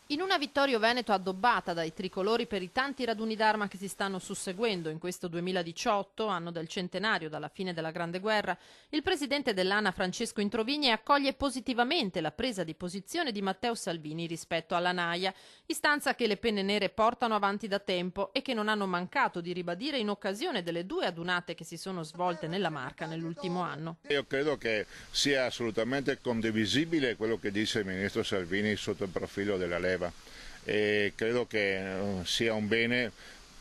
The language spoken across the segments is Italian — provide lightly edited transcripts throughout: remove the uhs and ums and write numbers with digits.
In una Vittorio Veneto addobbata dai tricolori per i tanti raduni d'arma che si stanno susseguendo in questo 2018, anno del centenario dalla fine della Grande Guerra, il presidente dell'ANA Francesco Introvigne accoglie positivamente la presa di posizione di Matteo Salvini rispetto alla Naia, istanza che le penne nere portano avanti da tempo e che non hanno mancato di ribadire in occasione delle due adunate che si sono svolte nella Marca nell'ultimo anno. Io credo che sia assolutamente condivisibile quello che dice il ministro Salvini sotto il profilo della leva e credo che sia un bene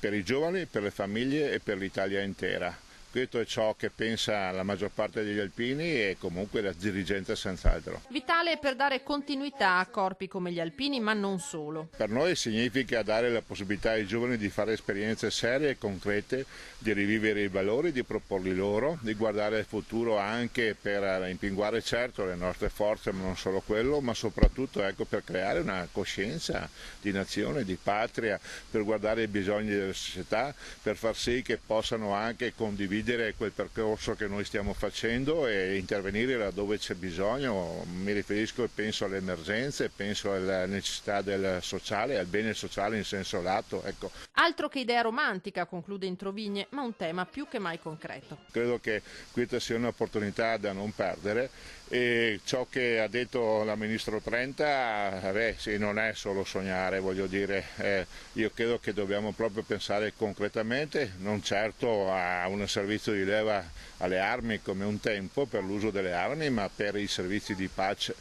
per i giovani, per le famiglie e per l'Italia intera. Questo è ciò che pensa la maggior parte degli alpini e comunque la dirigenza senz'altro. Vitale per dare continuità a corpi come gli alpini, ma non solo. Per noi significa dare la possibilità ai giovani di fare esperienze serie e concrete, di rivivere i valori, di proporli loro, di guardare al futuro anche per rimpinguare certo le nostre forze, ma non solo quello, ma soprattutto per creare una coscienza di nazione, di patria, per guardare i bisogni della società, per far sì che possano anche condividere quel percorso che noi stiamo facendo e intervenire laddove c'è bisogno. Mi riferisco e penso alle emergenze, penso alla necessità del sociale, al bene sociale in senso lato. Ecco. Altro che idea romantica, conclude Introvigne, ma un tema più che mai concreto. Credo che questa sia un'opportunità da non perdere e ciò che ha detto la Ministro Trenta, sì, non è solo sognare, voglio dire, io credo che dobbiamo proprio pensare concretamente, non certo a un servizio di leva alle armi come un tempo per l'uso delle armi, ma per i servizi di pace.